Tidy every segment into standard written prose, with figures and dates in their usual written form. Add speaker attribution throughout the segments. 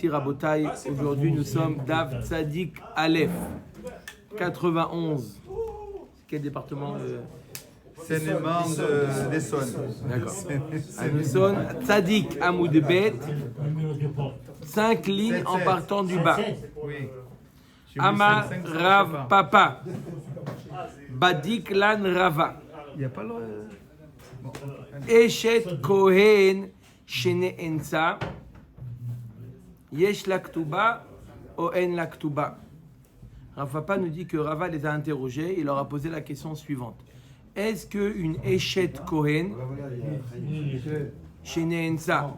Speaker 1: Rabotai, aujourd'hui nous sommes Dav Tzadik Aleph 91. Quel département
Speaker 2: Seine-et-Marne d'Essonne.
Speaker 1: D'accord. Nous sommes Tzadik Amoud Bet, 5 lignes en partant du bas.
Speaker 2: Oui.
Speaker 1: Ama Rav Papa, Badik Lan Rava,
Speaker 2: Il n'y a pas le. Bon.
Speaker 1: Eshet Kohen Shene Ensa, Yesh Laktuba, Oen Laktuba. Rav Papa nous dit que Rava les a interrogés, il leur a posé la question suivante. Est-ce qu'une Eshet Kohen Shene Ensa,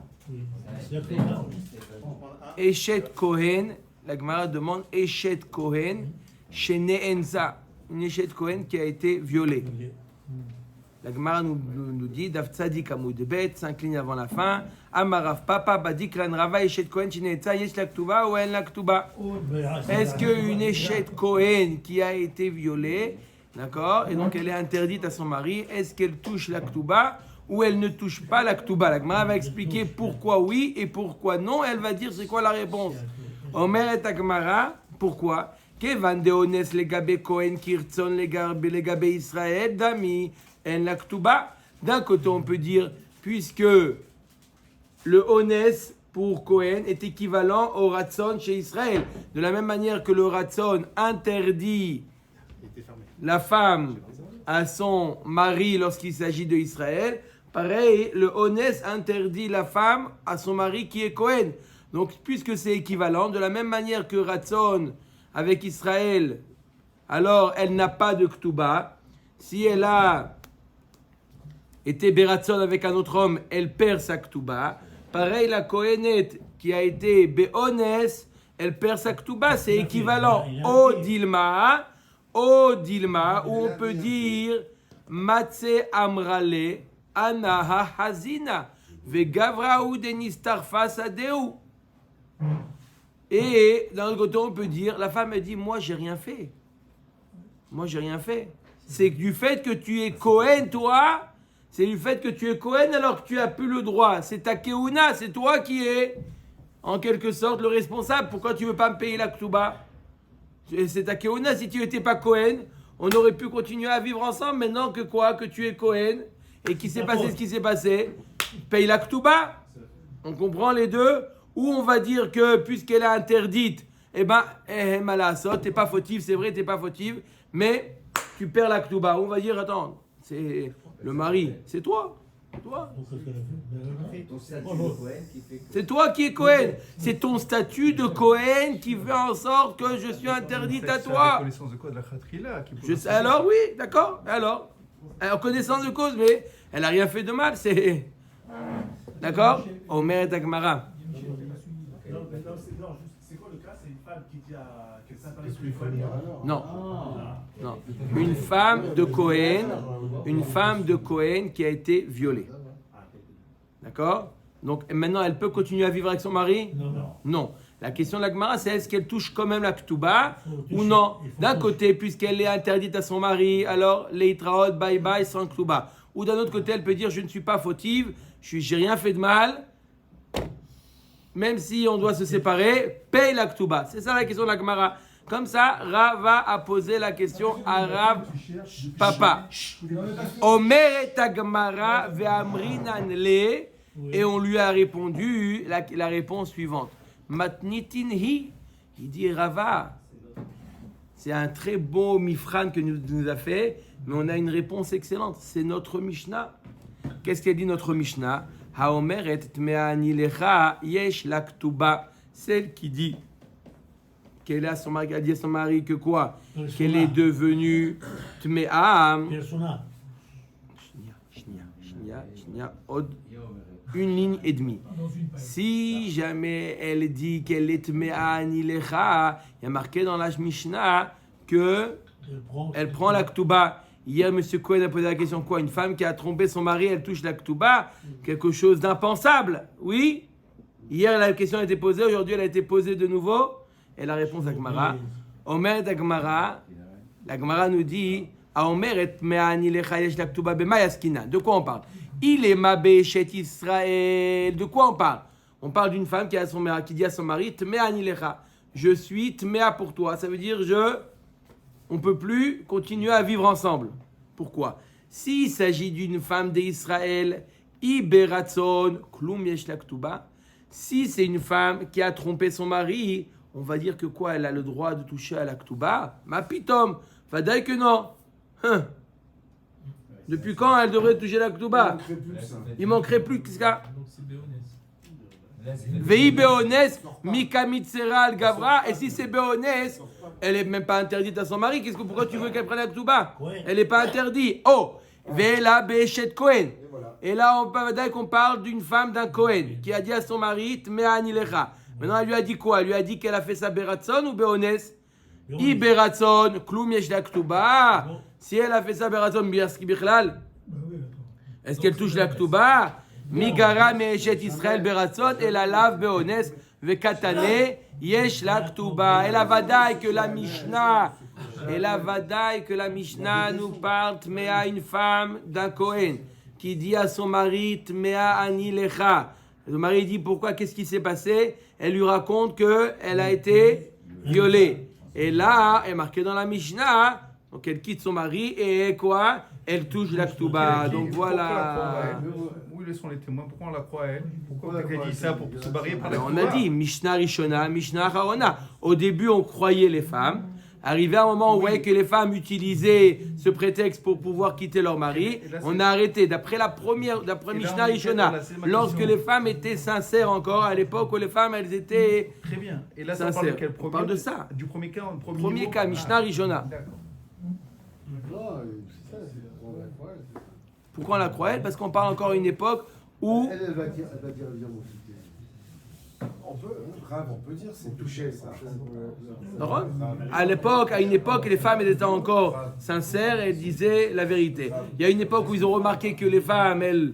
Speaker 1: Eshet Kohen, la Gemara demande Eshet Kohen Shene Ensa, une Eshet Kohen qui a été violée. La Gemara nous dit Dav Tzadik Amoud Bet, 5 lignes avant la fin. Amarav Papa Badik Lan Rava Eshet Kohen Shene Ensa Yesh Laktuba ou En Laktuba. Est-ce qu'une Eshet Kohen qui a été violée, d'accord, et donc elle est interdite à son mari, est-ce qu'elle touche Laktuba ou elle ne touche pas Laktuba? La Gemara va expliquer pourquoi oui et pourquoi non. Elle va dire c'est quoi la réponse. Omer et Agmara, pourquoi? Kevan de ones legabe Kohen kirtzon legabe Israël dami en Laktuba. D'un côté, on peut dire, puisque le ones pour Kohen est équivalent au ratson chez Israël. De la même manière que le ratson interdit la femme à son mari lorsqu'il s'agit de Israël, pareil, le ones interdit la femme à son mari qui est Kohen. Donc, puisque c'est équivalent, de la même manière que Ratson avec Israël, alors elle n'a pas de Ktuba. Si elle a été Beratson avec un autre homme, elle perd sa Ktuba. Pareil, la Kohenet qui a été Beones, elle perd sa Ktuba. C'est équivalent au Dilma, où on peut dire Matse Amrale, Anaha Hazina, Vegavrau Denistarfa Sadeu. Et d'un autre côté, on peut dire, la femme elle dit, moi j'ai rien fait. C'est du fait que tu es Kohen, toi, c'est du fait que tu es Kohen alors que tu n'as plus le droit. C'est ta Keuna, c'est toi qui es en quelque sorte le responsable. Pourquoi tu ne veux pas me payer la Ktuba? C'est ta Keuna, si tu n'étais pas Kohen, on aurait pu continuer à vivre ensemble. Maintenant que quoi? Que tu es Kohen et qu'il s'est passé ce qui s'est passé, paye la Ktuba. On comprend les deux? Ou on va dire que puisqu'elle est interdite, eh ben, malasot, t'es pas fautive, c'est vrai, t'es pas fautive, mais tu perds la Ktuba. On va dire, attends, c'est le mari, c'est toi. C'est toi qui es Kohen. C'est ton statut de Kohen qui fait en sorte que je suis interdite à toi.
Speaker 2: Connaissance de quoi? De la khatrila
Speaker 1: Alors oui, d'accord. Alors, en connaissance de cause, mais elle a rien fait de mal, c'est... D'accord? Omer et Agmara.
Speaker 3: C'est quoi le cas? C'est une femme qui dit que ça paraît plus folle?
Speaker 1: Non. Une femme de Kohen qui a été violée. D'accord? Donc maintenant, elle peut continuer à vivre avec son mari? Non. La question de la Gemara, c'est est-ce qu'elle touche quand même la Ktuba ou non? D'un côté, puisqu'elle est interdite à son mari, alors leitraot, bye bye, sans Ktuba. Ou d'un autre côté, elle peut dire je ne suis pas fautive, j'ai rien fait de mal. Même si on doit se séparer, paye la Ktuba. C'est ça la question de la Gemara. Comme ça, Rava a posé la question à Rav Papa. Omer et Gemara ve'amrinan le, et on lui a répondu la réponse suivante. Matnitin hi, il dit Rava. C'est un très beau mifran que nous a fait, mais on a une réponse excellente. C'est notre Mishnah. Qu'est-ce qu'elle dit notre Mishnah? Haomeret tmeani lecha yesh laktuba. Celle qui dit qu'elle a son mari, a dit à son mari que quoi? Qu'elle est devenue tmea. Une ligne et demie. Si jamais elle dit qu'elle est tmea ni lecha, il y a marqué dans la Mishnah que elle prend la ktuba. Hier, M. Cohen a posé la question quoi? Une femme qui a trompé son mari, elle touche la ktuba? Quelque chose d'impensable, oui? Hier, la question a été posée, aujourd'hui, elle a été posée de nouveau. Et la réponse à Gemara, Omer et Gemara, la Gemara nous dit, Omer et me'ani lechayesh la ktuba b'mayaskina. De quoi on parle? Il est mabé chez Israël. De quoi on parle? On parle d'une femme qui dit à son mari, Tmea anilecha. Je suis Tmea pour toi. Ça veut dire on ne peut plus continuer à vivre ensemble. Pourquoi? S'il s'agit d'une femme d'Israël, Iberatzon, Klum yesh la ktuba. Si c'est une femme qui a trompé son mari, on va dire que quoi? Elle a le droit de toucher à la ktuba? Ma pitom, vadaï que non. Depuis quand elle devrait toucher la ktuba? Il manquerait plus que ça. Vei beones, mika mitzera al gavra. Et si c'est beones, elle est même pas interdite à son mari. Pourquoi tu veux qu'elle prenne la ktuba? Elle n'est pas interdite. Oh, ve'ela be'eshet kohen. Et là, on parle d'une femme d'un Kohen qui a dit à son mari, Tmea anilecha. Maintenant, elle lui a dit quoi? Elle lui a dit qu'elle a fait sa beratzon ou beones? I beratzon, klum yesh la ktuba. Si elle a fait sa beratzon, bichlal, est-ce qu'elle touche la ktuba? Migara me'eshet Israël beratzon, et la lave beones, vekatane, yesh la ktuba. Et la vadaï que la Mishnah nous parle, Tmea, une femme d'un Kohen qui dit à son mari, Tmea anilecha. Le mari dit pourquoi, qu'est-ce qui s'est passé? Elle lui raconte qu'elle a été violée. Et là, est marqué dans la Mishnah, donc elle quitte son mari et quoi? Elle touche la ktuba. Donc voilà.
Speaker 2: Où sont les témoins? Pourquoi on la croit à elle? Pourquoi elle dit ça pour se barrer par la ktuba?
Speaker 1: On a dit Mishnah Rishona, Mishnah Harona. Au début, on croyait les femmes. Arrivé à un moment où on voyait que les femmes utilisaient ce prétexte pour pouvoir quitter leur mari, on a arrêté. D'après Mishnah Rishona, lorsque les femmes étaient sincères encore, à l'époque où les femmes elles étaient
Speaker 2: très bien. Et là,
Speaker 1: sincères.
Speaker 2: Ça parle de quel
Speaker 1: on parle de ça.
Speaker 2: Du premier cas,
Speaker 1: premier cas, Mishnah Rishona. Pourquoi on la croit? Parce qu'on parle encore d'une époque où...
Speaker 4: Elle va dire on peut dire c'est touché ça.
Speaker 1: À une époque, les femmes elles étaient encore sincères et elles disaient la vérité. Il y a une époque où ils ont remarqué que les femmes, elles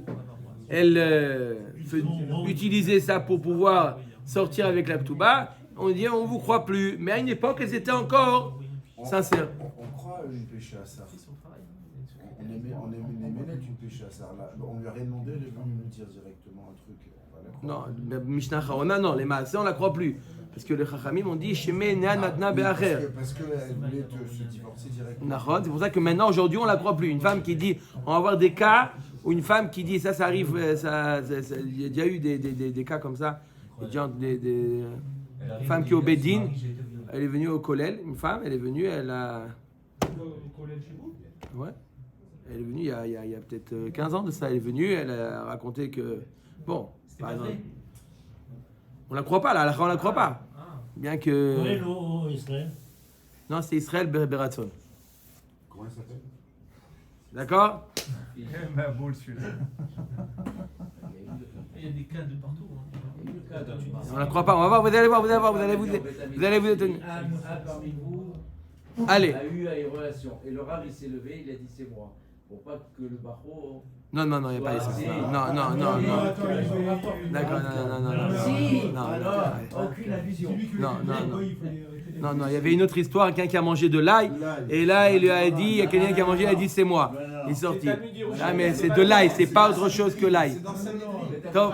Speaker 1: utilisaient ça pour pouvoir sortir avec la ktuba. On dit on vous croit plus. Mais à une époque, elles étaient encore sincères.
Speaker 4: On croit à une péché à ça. On est ménètes une péché à ça. On lui a rien demandé, elle est venue nous dire directement un truc.
Speaker 1: Non, Mishnah Harona, non, les Maaseh, on ne la croit plus. Parce que les Chachamim ont dit Sheme Nean Matna Be'acher.
Speaker 4: Parce qu'elle voulait se divorcer directement.
Speaker 1: C'est pour ça que maintenant, aujourd'hui, on ne la croit plus. Une femme qui dit, on va avoir des cas où une femme qui dit, ça arrive, il y a déjà eu des cas comme ça. Des femmes qui au Bédine, elle est venue au Kollel, une femme, elle est venue, elle a.
Speaker 3: Au Kollel chez vous?
Speaker 1: Ouais. Elle est venue il y a peut-être 15 ans de ça. Elle est venue, elle a raconté que. Bon, par exemple. On la croit pas, là, on la croit pas. Bien que.
Speaker 5: Kollel ou Israël?
Speaker 1: Non, c'est Israël Beratzon.
Speaker 4: Comment elle s'appelle?
Speaker 1: D'accord?
Speaker 2: Ma boule celui-là.
Speaker 3: Il y a des cas de partout.
Speaker 1: On la croit pas. On va voir, vous allez voir, vous allez vous étonner.
Speaker 6: Parmi vous,
Speaker 1: Allez.
Speaker 6: a eu une relation. Et le rab, il s'est levé, il a dit c'est moi. Pour pas que le barreau.
Speaker 1: Non, il n'y a pas ça. Non. D'accord, non.
Speaker 6: Si,
Speaker 1: Non,
Speaker 6: alors, aucune allusion.
Speaker 1: Non, il y avait une autre histoire, quelqu'un qui a mangé de l'ail, et là, il lui a dit, il y a quelqu'un qui a mangé, il a dit c'est moi. Il est sorti. Ah, mais c'est de l'ail, c'est pas autre chose que l'ail. Top.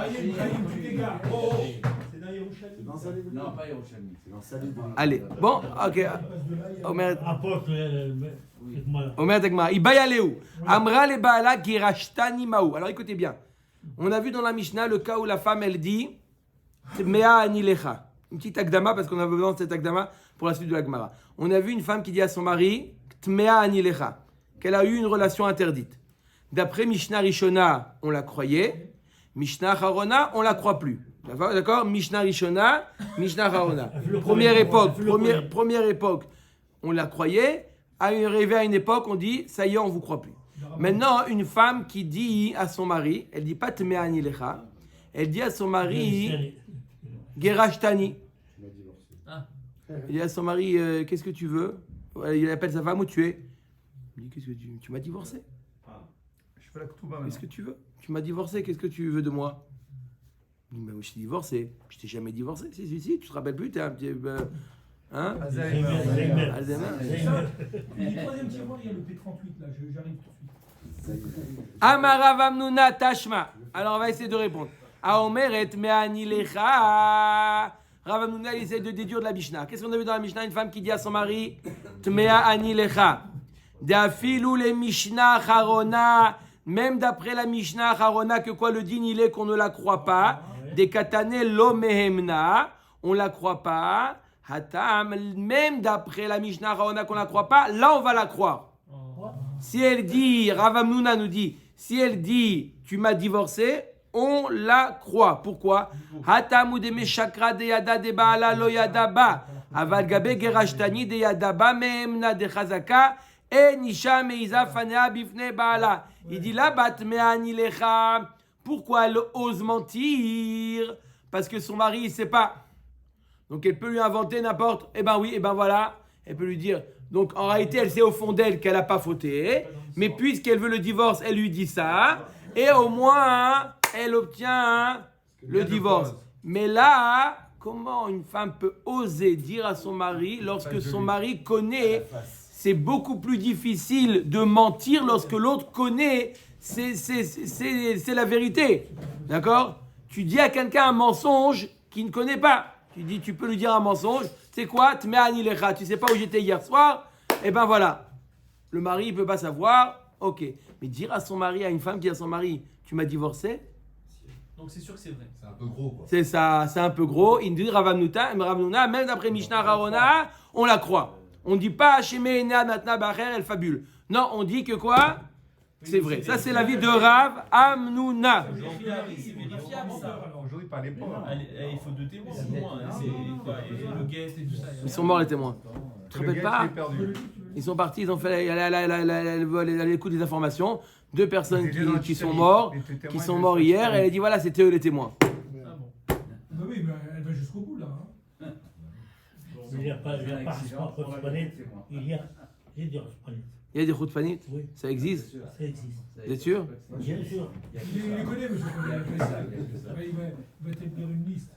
Speaker 6: Non, pas Yerushalmi.
Speaker 4: C'est dans Salib.
Speaker 1: Allez, bon, ok. Omer
Speaker 5: Apporte,
Speaker 1: Tegma, Ibayaleu, Amra le Baala Girashtani Maou. Alors écoutez bien, on a vu dans la Mishnah le cas où la femme elle dit Tmea anilecha. Une petite akdama parce qu'on a besoin de cette akdama pour la suite de la Gemara. On a vu une femme qui dit à son mari Tmea anilecha, qu'elle a eu une relation interdite. D'après Mishnah Rishona, on la croyait. Mishnah Harona, on la croit plus. D'accord? Mishnah Rishona, Mishnah Harona. Première époque, on la croyait. Arrivé à une époque, on dit ça y est, on vous croit plus. Maintenant, une femme qui dit à son mari, elle dit pas Tmea anilecha, elle dit à son mari Gerashtani. Elle dit à son mari qu'est-ce que tu veux? Il appelle sa femme où tu es. Il dit qu'est-ce que tu m'as divorcé?
Speaker 2: Je fais la ktuba maintenant.
Speaker 1: Qu'est-ce que tu veux? Tu m'as divorcé, qu'est-ce que tu veux de moi? Il dit mais je t'ai divorcé. Je t'ai jamais divorcé. Si, tu te rappelles plus, t'es un petit. Hein?
Speaker 5: Alzheimer.
Speaker 3: Et du troisième tiroir, il y a le P38 là, j'arrive tout de suite.
Speaker 1: Amara Vamnuna Tashma. Alors on va essayer de répondre. Aomeret me'ani lecha. Rav Hamnouna, il essaie de déduire de la Mishnah. Qu'est-ce qu'on a vu dans la Mishnah? Une femme qui dit à son mari, Tmea ani lecha. D'afilou les Mishnah charona. Même d'après la Mishnah charona, que quoi le din il est qu'on ne la croit pas. Des katane lo mehemna. On la croit pas. Hatam, même d'après la Mishnah charona qu'on la croit pas, là on va la croire. Si elle dit, Rav Hamnouna nous dit, si elle dit, tu m'as divorcé, on la croit. Pourquoi? Hatamu de meshakra de yada de baala lo yada ba. Aval gabe gerashtani de yada ba meemna de chazaka et nisha meiza fanea bifne baala. Il dit là, bat meani lecha. Pourquoi elle ose mentir? Parce que son mari, il sait pas. Donc elle peut lui inventer n'importe. Eh ben oui, eh ben voilà. Elle peut lui dire. Donc en réalité, elle sait au fond d'elle qu'elle n'a pas fauté. Mais puisqu'elle veut le divorce, elle lui dit ça. Et au moins, elle obtient le divorce. Mais là, comment une femme peut oser dire à son mari lorsque son mari connaît? C'est beaucoup plus difficile de mentir lorsque l'autre connaît. C'est la vérité. D'accord? Tu dis à quelqu'un un mensonge qu'il ne connaît pas. Tu dis, tu peux lui dire un mensonge. C'est quoi? Tmeani lecha. Tu sais pas où j'étais hier soir? Eh ben voilà. Le mari, il peut pas savoir. Ok. Mais dire à son mari, à une femme qui dit à son mari, tu m'as divorcé?
Speaker 7: Donc c'est sûr que c'est vrai.
Speaker 4: C'est un peu gros, quoi.
Speaker 1: C'est ça, c'est un peu gros. Il dit Rav Hamnouna, même d'après Mishnah Harona, on la croit. On ne dit pas Sheme Ena Natna Bacher, elle fabule. Non, on dit que quoi? C'est vrai. Ça, c'est l'avis de Rav Hamnouna.
Speaker 7: C'est vérifiable ça.
Speaker 2: Aujourd'hui, pas les pauvres.
Speaker 7: Il faut 2 témoins, sinon c'est quoi? Le guest et tout ça.
Speaker 1: Ils sont morts les témoins. Tu te rappelles pas? Ils sont partis, ils ont fait l'écoute des informations. 2 personnes qui sont morts hier. Et elle a dit voilà, c'était eux les témoins.
Speaker 3: Ah oui, mais elle va jusqu'au bout là. Hein.
Speaker 5: Il y a pas participant Khutpanit. Il y a des Khutpanit.
Speaker 1: Il y a des Khutpanit?
Speaker 5: Oui.
Speaker 1: Ça existe?
Speaker 5: Ça existe.
Speaker 1: Vous êtes sûr?
Speaker 5: Bien sûr.
Speaker 3: Il les connaît, monsieur Connait. Il va t'écrire une liste.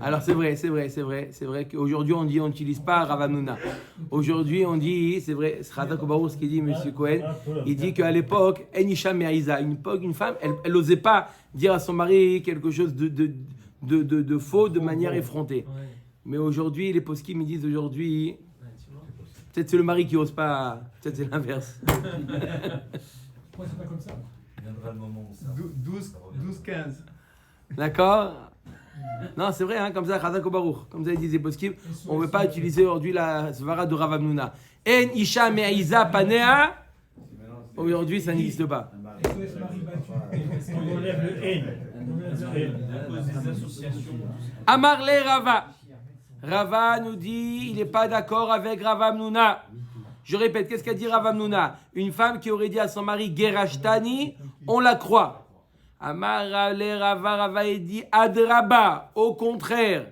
Speaker 1: Alors c'est vrai qu'aujourd'hui on dit on n'utilise pas Rav Hamnouna. Aujourd'hui on dit, c'est vrai, c'est Khazak Obarou ce qu'il dit, monsieur Cohen, il dit qu'à l'époque, Enisha Me'aïza, une femme, elle n'osait pas dire à son mari quelque chose de faux de manière effrontée. Mais aujourd'hui, les poskim me disent aujourd'hui, peut-être c'est le mari qui n'ose pas, peut-être c'est l'inverse.
Speaker 3: Moi, c'est pas comme ça.
Speaker 8: Il viendra le moment où ça.
Speaker 2: 12-15.
Speaker 1: D'accord? Non, c'est vrai, hein, comme ça, Khazak Obarou, comme ça ils disent les poskim, on ne veut pas utiliser aujourd'hui la svara de Rav Hamnouna. En Isha Me'aïza Panea, aujourd'hui ça n'existe pas.
Speaker 3: SOS Marie battue.
Speaker 5: On enlève le haine.
Speaker 7: À cause des associations.
Speaker 1: Amarle Rava. Rava nous dit, il n'est pas d'accord avec Rav Hamnouna. Je répète, qu'est-ce qu'a dit Rav Hamnouna? Une femme qui aurait dit à son mari Gerashtani, on la croit. Amarle Rava dit Adraba, au contraire.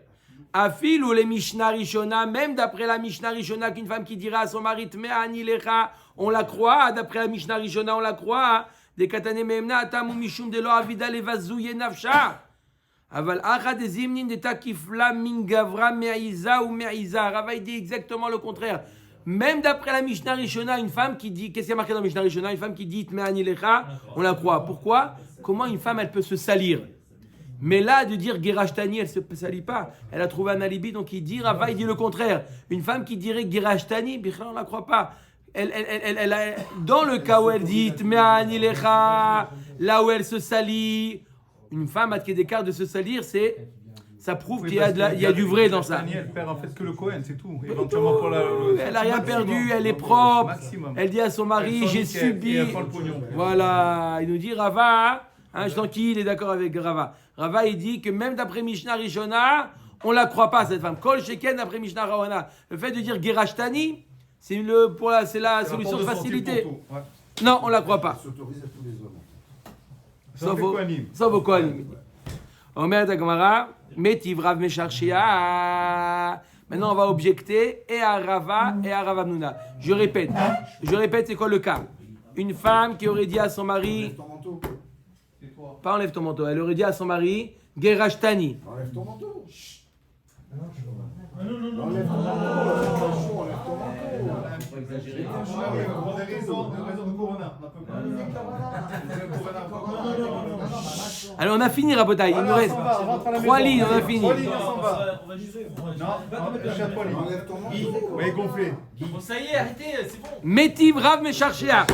Speaker 1: Afil ou les Mishnah Rishona, même d'après la Mishnah Rishona, qu'une femme qui dira à son mari Tme'ani lecha, on la croit. D'après la Mishnah Rishona, on la croit. Des katane me'emna atam ou mishum de lo avida levazouye nafsha. Aval achad zimnin de takifla min gavra me'iza ou me'iza. Rava dit exactement le contraire. Même d'après la Mishnah Rishona, une femme qui dit, qu'est-ce qui est marqué dans la Mishnah Rishona? Une femme qui dit Tme'ani lecha, on la croit. Pourquoi? Comment une femme elle peut se salir? Mais là, de dire Gerashtani, elle ne se salit pas. Elle a trouvé un alibi, donc il dit Rava, il dit le contraire. Une femme qui dirait Gerashtani, on ne la croit pas. Dans le cas où elle dit Tme'ani lecha, là où elle se salit, une femme à d'écart de se salir, ça prouve qu'il y a du vrai dans ça.
Speaker 2: Elle perd en fait que le Cohen, c'est tout. Éventuellement pour
Speaker 1: elle n'a rien perdu, elle est propre.
Speaker 2: Maximum.
Speaker 1: Elle dit à son mari, j'ai subi. Voilà, il nous dit Rava, je sens qu'il est d'accord avec Rava. Rava, il dit que même d'après Mishnah Rishona, on ne la croit pas, cette femme. Kol Sheken d'après Mishnah Rawana. Le fait de dire Gerashtani, c'est la solution de facilité. Non, on ne la croit pas.
Speaker 4: S'autorise à tous les hommes.
Speaker 1: Sauf au Kohanim. Omer Dagmara, Metiv Rav Mesharshia. Maintenant, on va objecter et à Rava et à Rav Hamnouna. Je répète, c'est quoi le cas? Une femme qui aurait dit à son mari.
Speaker 4: Enlève ton manteau.
Speaker 1: Pas enlève ton manteau. Elle aurait dit à son mari, Gerashtani.
Speaker 4: Enlève ton manteau.
Speaker 3: Non.
Speaker 4: Enlève ton manteau. Enlève ton manteau.
Speaker 6: exagéré.
Speaker 2: Pour des raisons de Corona. On peut pas.
Speaker 1: Alors on a fini, Rabotaï. Il nous reste 3 lignes, on a fini.
Speaker 2: 3 lignes, on s'en va.
Speaker 7: On va juste.
Speaker 2: Non, je suis à 3 lignes.
Speaker 4: Enlève ton manche.
Speaker 2: Oui, gonflé.
Speaker 7: Bon, ça y est, arrêtez, c'est bon.
Speaker 1: Métiv Rav Mesharshia.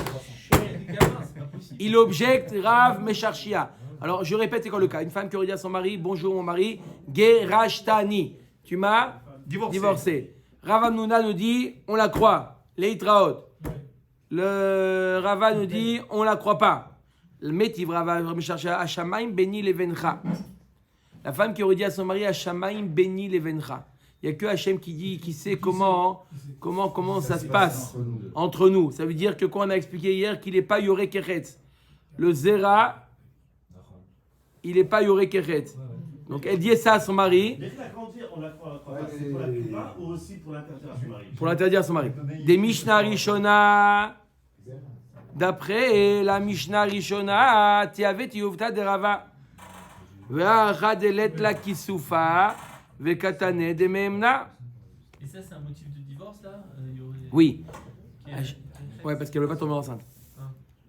Speaker 7: Les gamins, c'est pas possible.
Speaker 1: Il objecte Rav Mesharshia. Alors je répète, c'est quoi le cas? Une femme qui aurait dit à son mari, bonjour mon mari, Gerashtani. Tu m'as divorcé. Rav Hamnouna nous dit, on la croit. Leitraot. Le Rava nous dit, on la croit pas. Le Métiv Rav Mesharshia, Hashamaim Beni Levencha. La femme qui aurait dit à son mari, Hashamaim Beni Levencha. Il n'y a que Hachem qui sait comment ça se passe entre nous. Ça veut dire que quand on a expliqué hier qu'il n'est pas Yoré Kechetz. Le Zera, il n'est pas Yoré Kechetz. Donc elle dit ça à son mari.
Speaker 5: Dès que la grandir, on la croit pas. C'est pour la plupart ou aussi pour l'interdire à son mari.
Speaker 1: Pour l'interdire à son mari. Des Mishnah Rishona. D'après la Mishnah Rishona, Tiavet Yuvta de Rava. Ve'achadelet la Kisufa. Ve'katane de Memna.
Speaker 7: Et ça, c'est un motif de divorce là
Speaker 1: Oui.
Speaker 7: Qui est-
Speaker 1: Ouais, parce qu'elle ne veut pas tomber enceinte.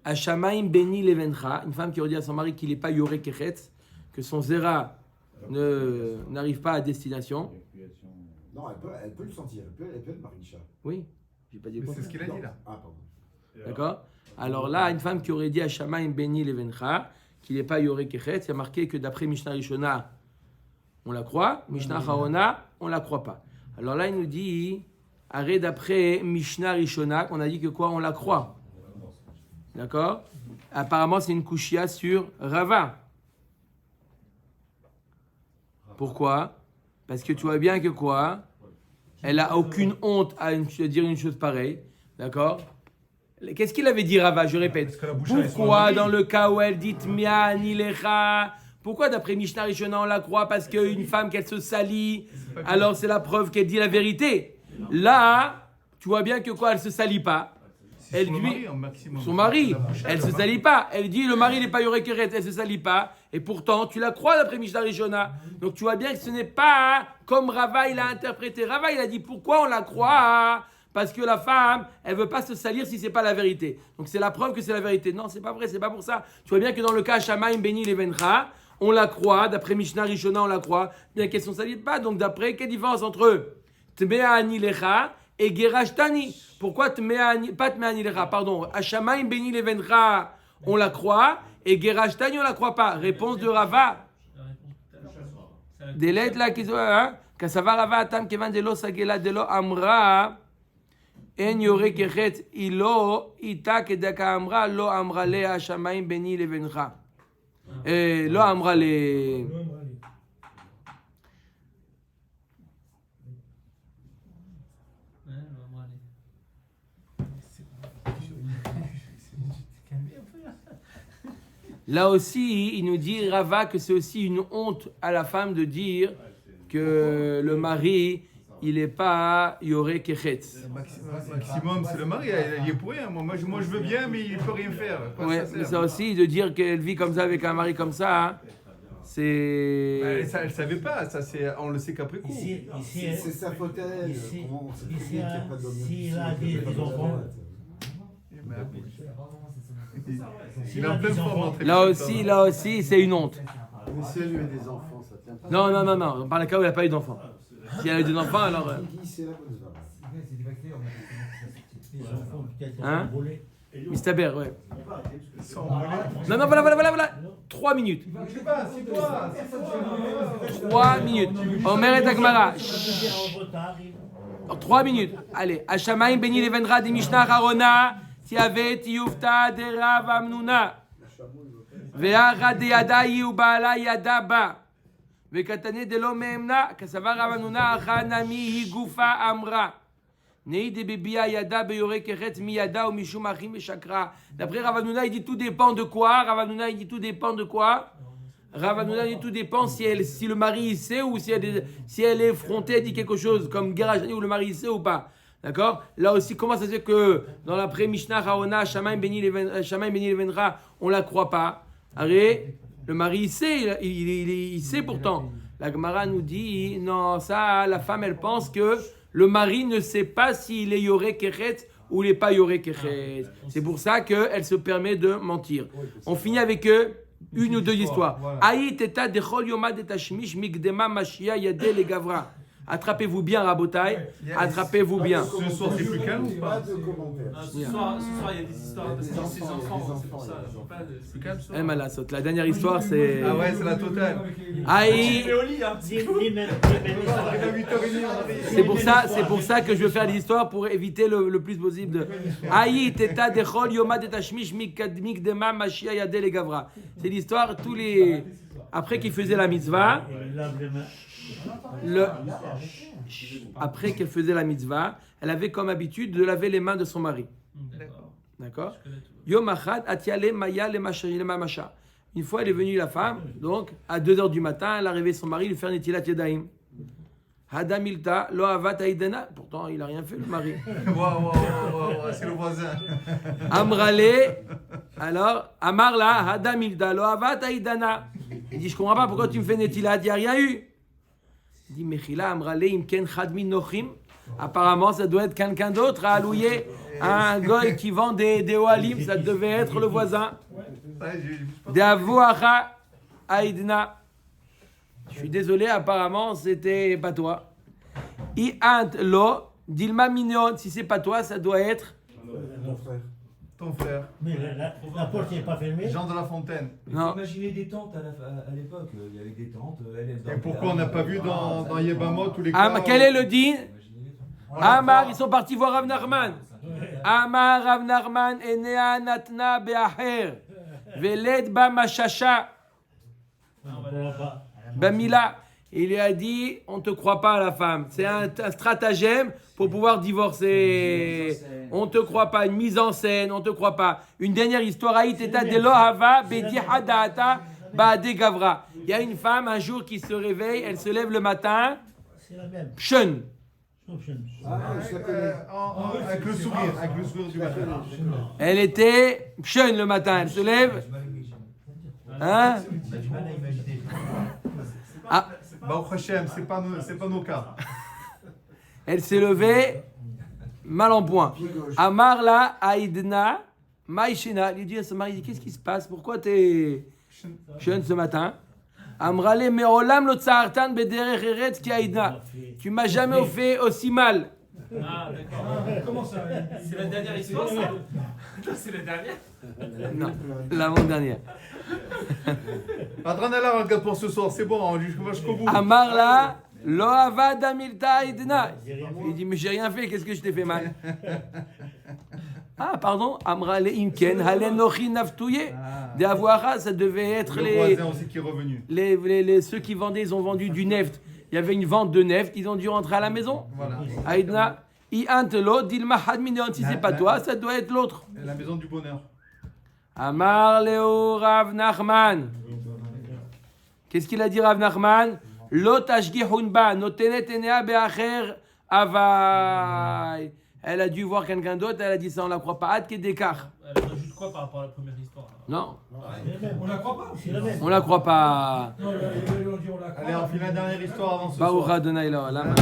Speaker 1: Hashamaim Beni Levencha. Une femme qui aurait dit à son mari qu'il n'est pas Yoré Kechetz, que son Zera n'arrive pas à destination.
Speaker 4: Non, elle peut le sentir. Elle peut le Marisha.
Speaker 1: Oui, j'ai pas dit le
Speaker 2: Mais c'est
Speaker 1: contraire.
Speaker 2: ce qu'il a dit là.
Speaker 4: Ah, pardon.
Speaker 1: D'accord. Alors là, une femme qui aurait dit à Shamaim Beni Levencha qu'il n'est pas Yoré Kechetz, il y a marqué que d'après Mishnah Rishona, on la croit. Mishnah Harona, on la croit pas. Alors là, il nous dit, arrête d'après Mishnah Rishona, qu'on a dit que quoi, on la croit. D'accord. Apparemment, c'est une kushia sur Rava. Pourquoi? Parce que tu vois bien que quoi? Elle a aucune honte à dire une chose pareille. D'accord? Qu'est-ce qu'il avait dit Rava? Je répète.
Speaker 2: Parce que la bouche, elle est sur le
Speaker 1: Pourquoi
Speaker 2: mari.
Speaker 1: dans le cas où elle dit Tmia Nilecha? Pourquoi d'après Mishnah Rishona on la croit? Parce qu'une femme qu'elle se salit, alors c'est la preuve qu'elle dit la vérité. Là, tu vois bien que quoi? Elle se salit pas. Elle
Speaker 2: Son
Speaker 1: dit
Speaker 2: mari, au maximum.
Speaker 1: son mari,
Speaker 2: La bouche,
Speaker 1: elle se
Speaker 2: la
Speaker 1: salit pas. Elle dit le mari n'est pas Yoré Kechetz, elle se salit pas. Et pourtant, tu la crois d'après Mishnah Rishona. Donc tu vois bien que ce n'est pas comme Rava il a interprété. Rava il a dit pourquoi on la croit? Parce que la femme, elle veut pas se salir si c'est pas la vérité. Donc c'est la preuve que c'est la vérité. Non, c'est pas vrai, c'est pas pour ça. Tu vois bien que dans le cas Shamaim Beni Levencha, on la croit, d'après Mishnah Rishona, on la croit, bien qu'elle ne se salit pas. Donc d'après, quelle différence entre eux? Tmea Anilecha et Gerashtani. Pourquoi pas Tmea Anilecha, pardon. Hashamaim Beni Levencha, on la croit, et Gerashtani, on la croit pas. Réponse de Rava.
Speaker 7: La réponse tout à l'heure. C'est la-
Speaker 1: Delet la kizo, hein? Kasava Rava atam kevan delo sagela delo amra. En Yoré Kechetz ilo ita kedaka amra lo amra le Hashamaim Beni Levencha. לא אמרה ל... Là aussi, il nous dit, Rava, que c'est aussi une honte à la femme de dire que le mari, il n'est pas Yoré Kechetz.
Speaker 2: Maximum, c'est le mari, il est pour rien. Moi, je veux bien, mais il ne peut rien faire. Quoi,
Speaker 1: Ouais, mais ça aussi, de dire qu'elle vit comme ça avec un mari comme ça, hein, c'est...
Speaker 2: Elle ne savait pas, ça, on le sait qu'après coup.
Speaker 5: Ici,
Speaker 4: C'est sa faute à elle.
Speaker 5: Ici,
Speaker 4: Comment on sait
Speaker 5: ici,
Speaker 4: qu'il n'y a pas d'homme
Speaker 5: s'il a des enfants,
Speaker 2: Il est en pleine forme d'entrer.
Speaker 1: Là aussi, c'est une honte.
Speaker 4: Mais si elle lui a des enfants, ça tient pas.
Speaker 1: Non. Par le cas où elle n'a pas eu d'enfant. Si elle a eu des enfants, alors...
Speaker 4: Qui c'est la bonne femme?
Speaker 5: les enfants peut-être
Speaker 1: Hein?
Speaker 5: sont volés.
Speaker 1: Mistaber, ouais.
Speaker 2: Sans voler.
Speaker 1: Non, voilà. 3 minutes.
Speaker 2: Je sais pas, c'est toi.
Speaker 1: 3 minutes. Omer et Agmara.
Speaker 5: En retard, il-
Speaker 1: 3 minutes. Allez. Hashamaim Beni Levenra de Mishnah Harona. Tiavet Yufta de Rav Hamnouna. Ve'ara de Yadai Ubala Yadaba. Ve'katane de lo Memna. Kasava Rav Hamnouna. Achanami Higufa Amra. Nei de Bebia Yada Beyoré Kechetz Mi Yada ou Mishum Achim Shakra. D'après Rav Hamnouna, il dit tout dépend de quoi? Rav Hamnouna, il dit tout dépend de quoi? Rav Hamnouna, il dit tout dépend si le mari il sait ou si elle est effrontée, elle dit quelque chose comme Gerashani ou le mari il sait ou pas. D'accord? Là aussi, comment ça se fait que dans l'après Mishnah Haona, Shamaim Beni Levenra, on la croit pas? Arrête, le mari il sait, il sait pourtant. La Gemara nous dit, non, ça, la femme elle pense que le mari ne sait pas s'il est Yoré Kechetz ou les pas yoré kechet. C'est pour ça qu'elle se permet de mentir. On finit avec une ou deux histoires. Aït eta dechol yomad et hashmish migdema mashia yade le gavra. Attrapez-vous bien, Rabotai. Attrapez-vous bien.
Speaker 2: Ce soir, c'est plus calme ou
Speaker 4: Pas
Speaker 2: pas
Speaker 4: de commentaires.
Speaker 7: Ce soir, il y a des histoires de ses enfants. C'est pour ça. C'est plus calme ce soir.
Speaker 1: Eh, Malasot. La dernière histoire, c'est.
Speaker 2: Ah ouais, c'est la totale.
Speaker 1: Aïe.
Speaker 7: au lit, hein.
Speaker 1: C'est pour ça que je veux faire des histoires pour éviter le plus possible de. Aïe, teta dechol yomad et hashmish migdema mashia yade le gavra. C'est l'histoire tous les. Après qu'il faisait la mitzvah. Après qu'elle faisait la mitzvah, elle avait comme habitude de laver les mains de son mari. D'accord. Yom achad atiale maya le mamasha. Une fois, elle est venue, la femme, donc à 2h du matin, elle a réveillé son mari, lui faire netilat yadayim. Hadamilta lo avat aidena. Pourtant, il a rien fait, le mari.
Speaker 2: Waouh, c'est le voisin.
Speaker 1: Amrale, alors, Amarla, Hadamilta lo avat aidana. Il dit, je comprends pas pourquoi tu me fais netilat, il n'y a rien eu. Il dit, Mechila, Amrale, imken chadmin nochim. Apparemment, ça doit être quelqu'un d'autre à allouer un goy qui vend des oalim, ça devait être le voisin. Deavuacha aidna. Je suis désolé, apparemment, c'était pas toi. Iant lo, dilma mignon. Si c'est pas toi, ça doit être.
Speaker 2: Ton frère.
Speaker 5: Mais la porte n'est pas fermée.
Speaker 2: Jean de la Fontaine.
Speaker 1: Non.
Speaker 8: Imaginez des tentes à l'époque. Il y avait des tentes.
Speaker 2: Et pourquoi on n'a pas vu dans Yebamot tous les cas
Speaker 1: Quel est le din? Amar, ils sont partis voir Rav Nachman. Amar Rav Nachman enea natna be'aher veled ba mashasha bamila. Il lui a dit, on te croit pas à la femme. C'est un stratagème pour pouvoir divorcer. On te croit pas. Une mise en scène, on te croit pas. Une dernière histoire. Aïteta de lohava bedi hadata baade gavra. Il y a une femme un jour qui se réveille, elle se lève le matin.
Speaker 5: C'est la même.
Speaker 1: Pshun.
Speaker 2: Avec le sourire du matin.
Speaker 1: Elle était pshun le matin. Elle se lève. Hein? Ah.
Speaker 2: Baruch Hashem, c'est pas nos cas.
Speaker 1: Elle s'est levée mal en point. Amarla Aïdna Maïshena. Il dit à son mari, qu'est-ce qui se passe? Pourquoi t'es jeune ce matin? Amrale me'olam lo tsa'artan bederech eretz ki Aïdna. Tu m'as jamais fait aussi mal.
Speaker 7: Ah, d'accord. Comment ça? C'est la dernière histoire, ça? C'est la dernière?
Speaker 1: Non, l'avant-dernière.
Speaker 2: Adranala, regarde pour ce soir, c'est bon, on jusqu'au bout.
Speaker 1: Amarla lo avad amilta Aïdna. Il dit, mais j'ai rien fait, qu'est-ce que je t'ai fait mal? Ah, pardon, Amrale imken halen nochi naftouye. De Avoara, ça devait être
Speaker 2: le
Speaker 1: les.
Speaker 2: voisin aussi qui est revenu.
Speaker 1: Ceux qui vendaient, ils ont vendu du neft. Il y avait une vente de neft, ils ont dû rentrer à la maison.
Speaker 2: Voilà.
Speaker 1: Aïdna, Iantelo, Dilma Hadminion, si c'est pas toi, ça doit être l'autre.
Speaker 2: La maison du bonheur.
Speaker 1: Amar Leo Rav Nachman. Qu'est-ce qu'il a dit Rav Nachman? Lo tashgihun ba, notenet enea be'acher avai. Elle a dû voir quelqu'un d'autre, elle a dit ça, on la croit pas. Ad kedekar.
Speaker 7: Elle rajoute quoi par rapport à la première histoire?
Speaker 1: Non,
Speaker 3: On la croit pas.
Speaker 5: C'est la même.
Speaker 1: on la croit pas.
Speaker 3: Non, on dit on la croit.
Speaker 2: Allez, on fait la dernière histoire avant ce
Speaker 1: Baruch
Speaker 2: soir.
Speaker 1: Adonai Laolam.